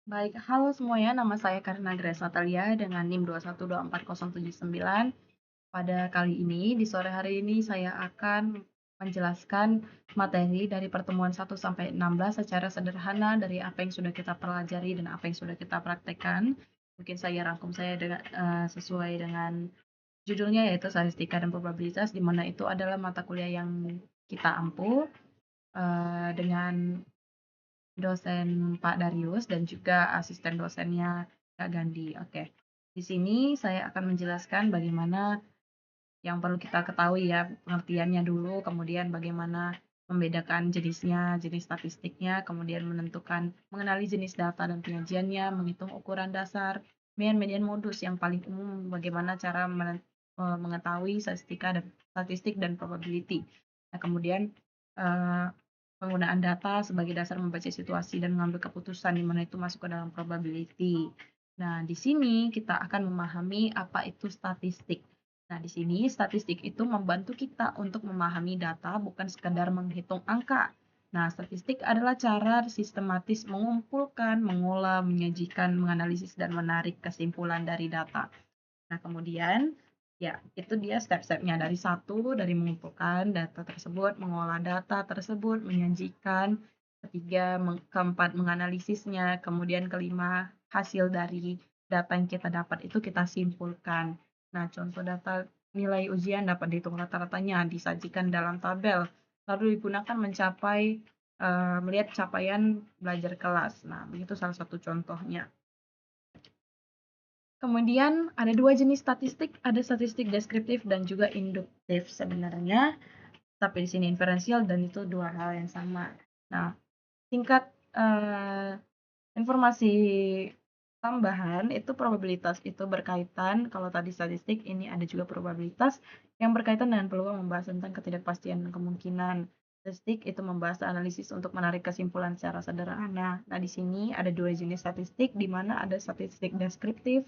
Baik, halo semuanya, nama saya Karina Grace Natalia dengan NIM 2124079. Pada kali ini, di sore hari ini saya akan menjelaskan materi dari pertemuan 1 sampai 16 secara sederhana dari apa yang sudah kita pelajari dan apa yang sudah kita praktekkan. Mungkin saya rangkum saya sesuai dengan judulnya yaitu statistika dan probabilitas, di mana itu adalah mata kuliah yang kita ampu dengan dosen Pak Darius dan juga asisten dosennya Kak Gandhi. Oke. Di sini saya akan menjelaskan bagaimana yang perlu kita ketahui ya, pengertiannya dulu, kemudian bagaimana membedakan jenisnya, jenis statistiknya, kemudian mengenali jenis data dan penyajiannya, menghitung ukuran dasar, median modus yang paling umum, bagaimana cara mengetahui statistik dan probability. Nah, kemudian eh, penggunaan data sebagai dasar membaca situasi dan mengambil keputusan di mana itu masuk ke dalam probability. Nah, di sini kita akan memahami apa itu statistik. Nah, di sini statistik itu membantu kita untuk memahami data, bukan sekedar menghitung angka. Nah, statistik adalah cara sistematis mengumpulkan, mengolah, menyajikan, menganalisis, dan menarik kesimpulan dari data. Nah, kemudian ya itu dia step-stepnya dari satu, dari mengumpulkan data tersebut, mengolah data tersebut, menyajikan, ketiga, keempat menganalisisnya, kemudian kelima hasil dari data yang kita dapat itu kita simpulkan. Nah, contoh data nilai ujian dapat dihitung rata-ratanya, disajikan dalam tabel, lalu digunakan melihat capaian belajar kelas. Nah, begitu salah satu contohnya. Kemudian ada dua jenis statistik, ada statistik deskriptif dan juga induktif sebenarnya, tapi di sini inferensial dan itu dua hal yang sama. Nah, tingkat informasi tambahan itu probabilitas itu berkaitan, kalau tadi statistik ini ada juga probabilitas yang berkaitan dengan peluang, membahas tentang ketidakpastian dan kemungkinan. Statistik itu membahas analisis untuk menarik kesimpulan secara sederhana. Nah, di sini ada dua jenis statistik, di mana ada statistik deskriptif,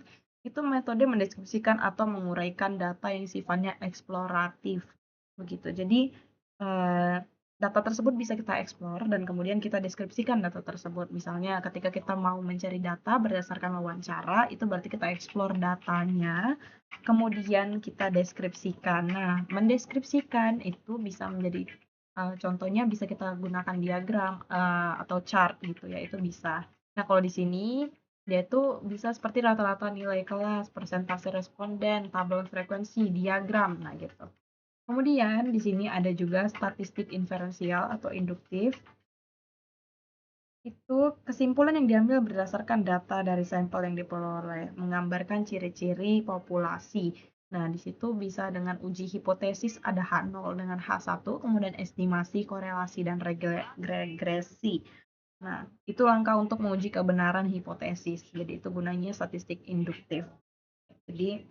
itu metode mendeskripsikan atau menguraikan data yang sifatnya eksploratif. Begitu. Jadi, eh, data tersebut bisa kita eksplor dan kemudian kita deskripsikan data tersebut. Misalnya ketika kita mau mencari data berdasarkan wawancara, itu berarti kita eksplor datanya, kemudian kita deskripsikan. Nah, mendeskripsikan itu bisa menjadi contohnya bisa kita gunakan diagram atau chart gitu ya, itu bisa. Nah, kalau di sini dia itu bisa seperti rata-rata nilai kelas, persentase responden, tabel frekuensi, diagram, nah gitu. Kemudian di sini ada juga statistik inferensial atau induktif. Itu kesimpulan yang diambil berdasarkan data dari sampel yang diperoleh, menggambarkan ciri-ciri populasi. Nah, di situ bisa dengan uji hipotesis ada H0 dengan H1, kemudian estimasi, korelasi, dan regresi. Nah, itu langkah untuk menguji kebenaran hipotesis. Jadi itu gunanya statistik induktif. Jadi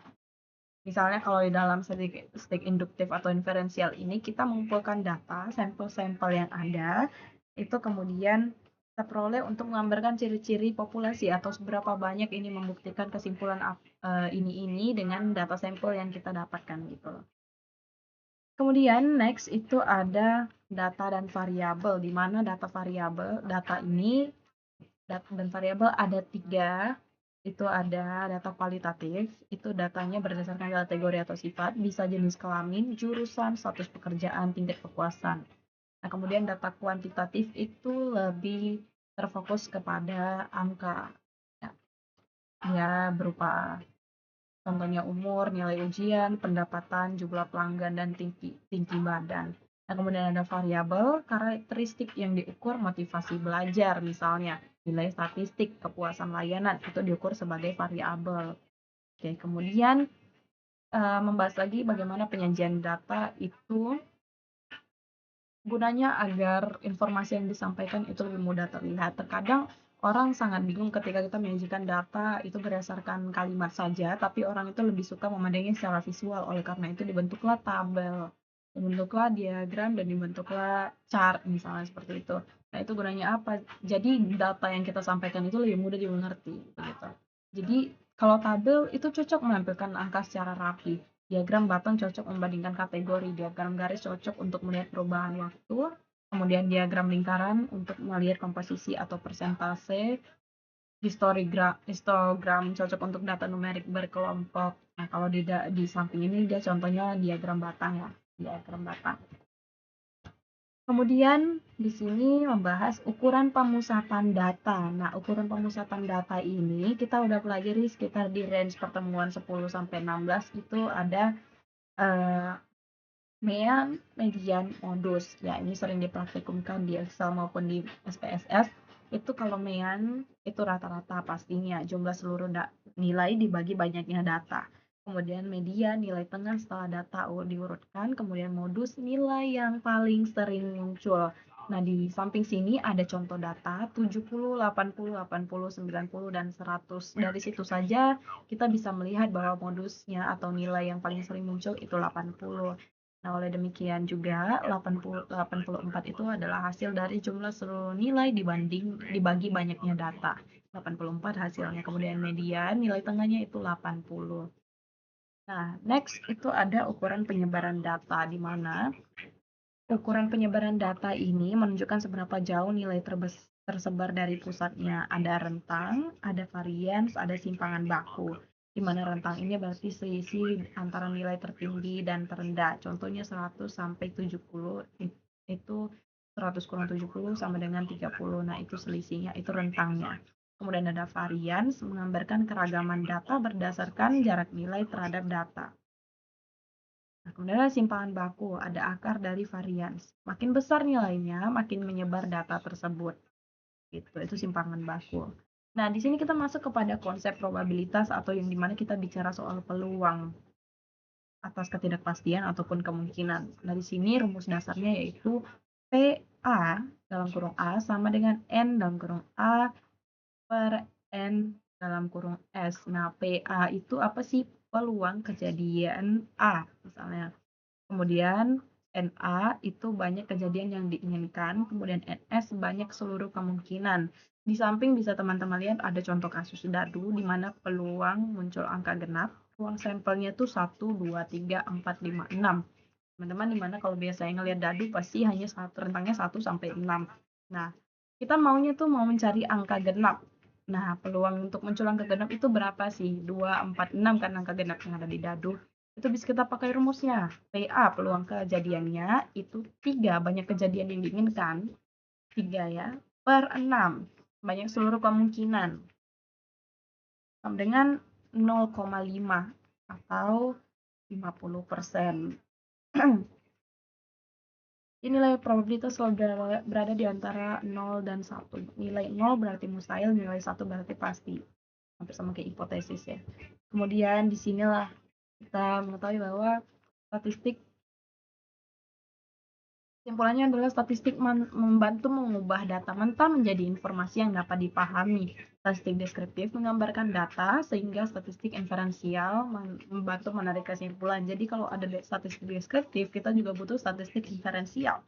misalnya kalau di dalam statistik induktif atau inferensial ini kita mengumpulkan data, sampel-sampel yang ada, itu kemudian kita peroleh untuk menggambarkan ciri-ciri populasi atau seberapa banyak ini membuktikan kesimpulan ini dengan data sampel yang kita dapatkan gitu loh. Kemudian next itu ada data dan variabel, di mana data ini dan variabel ada tiga, itu ada data kualitatif, itu datanya berdasarkan kategori atau sifat, bisa jenis kelamin, jurusan, status pekerjaan, tingkat kepuasan. Nah, kemudian data kuantitatif itu lebih terfokus kepada angka, ya, ya berupa contohnya umur, nilai ujian, pendapatan, jumlah pelanggan, dan tinggi badan. Nah, kemudian ada variabel, karakteristik yang diukur motivasi belajar, misalnya nilai statistik, kepuasan layanan, itu diukur sebagai variabel. Oke, kemudian membahas lagi bagaimana penyajian data itu gunanya agar informasi yang disampaikan itu lebih mudah terlihat. Terkadang orang sangat bingung ketika kita menyajikan data itu berdasarkan kalimat saja, tapi orang itu lebih suka memandangnya secara visual. Oleh karena itu dibentuklah tabel, dibentuklah diagram, dan dibentuklah chart misalnya seperti itu. Nah, itu gunanya apa? Jadi data yang kita sampaikan itu lebih mudah dimengerti gitu. Jadi kalau tabel itu cocok menampilkan angka secara rapi. Diagram batang cocok membandingkan kategori, diagram garis cocok untuk melihat perubahan waktu, kemudian diagram lingkaran untuk melihat komposisi atau persentase, histogram cocok untuk data numerik berkelompok. Nah, kalau di samping ini dia contohnya diagram batang ya, diagram batang. Kemudian di sini membahas ukuran pemusatan data. Nah, ukuran pemusatan data ini kita udah pelajari sekitar di range pertemuan 10 sampai 16 itu ada mean, median, modus. Ya, ini sering dipraktikumkan di Excel maupun di SPSS. Itu kalau mean itu rata-rata pastinya jumlah seluruh nilai dibagi banyaknya data. Kemudian median nilai tengah setelah data diurutkan, kemudian modus nilai yang paling sering muncul. Nah, di samping sini ada contoh data 70, 80, 80, 90, dan 100. Dari situ saja kita bisa melihat bahwa modusnya atau nilai yang paling sering muncul itu 80. Nah, oleh demikian juga 84 itu adalah hasil dari jumlah seluruh nilai dibagi banyaknya data. 84 hasilnya. Kemudian median nilai tengahnya itu 80. Nah, next itu ada ukuran penyebaran data, di mana ukuran penyebaran data ini menunjukkan seberapa jauh nilai tersebar dari pusatnya. Ada rentang, ada varians, ada simpangan baku. Di mana rentang ini berarti selisih antara nilai tertinggi dan terendah. Contohnya 100 sampai 70 itu 100 kurang 70 sama dengan 30. Nah, itu selisihnya, itu rentangnya. Kemudian ada varians, menggambarkan keragaman data berdasarkan jarak nilai terhadap data. Nah, kemudian ada simpangan baku, ada akar dari varians. Makin besar nilainya, makin menyebar data tersebut. Gitu, itu simpangan baku. Nah, di sini kita masuk kepada konsep probabilitas atau yang dimana kita bicara soal peluang atas ketidakpastian ataupun kemungkinan. Nah, di sini rumus dasarnya yaitu PA dalam kurung A sama dengan N dalam kurung A per N dalam kurung S. Nah, PA itu apa sih? Peluang kejadian A, misalnya. Kemudian NA itu banyak kejadian yang diinginkan, kemudian NS banyak seluruh kemungkinan. Di samping bisa teman-teman lihat ada contoh kasus dadu di mana peluang muncul angka genap, ruang sampelnya itu 1, 2, 3, 4, 5, 6. Teman-teman di mana kalau biasanya ngelihat dadu pasti hanya rentangnya 1 sampai 6. Nah, kita maunya tuh mau mencari angka genap. Nah, peluang untuk muncul angka genap itu berapa sih? 2, 4, 6 kan angka genap yang ada di dadu. Itu bisa kita pakai rumusnya. PA peluang kejadiannya itu 3, banyak kejadian yang diinginkan. 3 ya, per 6, banyak seluruh kemungkinan. Sama dengan 0,5 atau 50%. Nilai probabilitas selalu berada di antara 0 dan 1. Nilai 0 berarti mustahil, nilai 1 berarti pasti. Hampir sama kayak hipotesis ya. Kemudian disinilah kita mengetahui bahwa statistik, kesimpulannya adalah statistik membantu mengubah data mentah menjadi informasi yang dapat dipahami. Statistik deskriptif menggambarkan data, sehingga statistik inferensial membantu menarik kesimpulan. Jadi kalau ada statistik deskriptif, kita juga butuh statistik inferensial.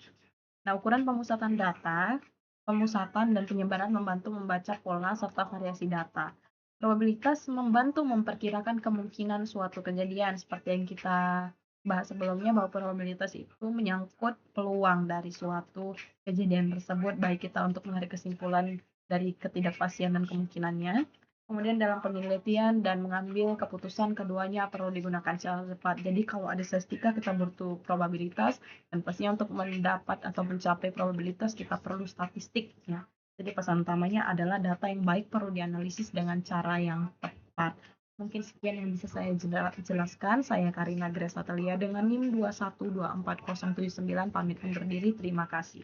Nah, ukuran pemusatan data, pemusatan dan penyebaran membantu membaca pola serta variasi data. Probabilitas membantu memperkirakan kemungkinan suatu kejadian, seperti yang kita bahas sebelumnya bahwa probabilitas itu menyangkut peluang dari suatu kejadian tersebut, baik kita untuk menarik kesimpulan dari ketidakpastian dan kemungkinannya. Kemudian dalam penelitian dan mengambil keputusan keduanya perlu digunakan secara cepat. Jadi kalau ada statistika kita butuh probabilitas, dan pastinya untuk mendapat atau mencapai probabilitas kita perlu statistik ya. Jadi pesan utamanya adalah data yang baik perlu dianalisis dengan cara yang tepat. Mungkin sekian yang bisa saya jelaskan. Saya Karina Grace Natalia dengan NIM 2124079 pamit undur diri. Terima kasih.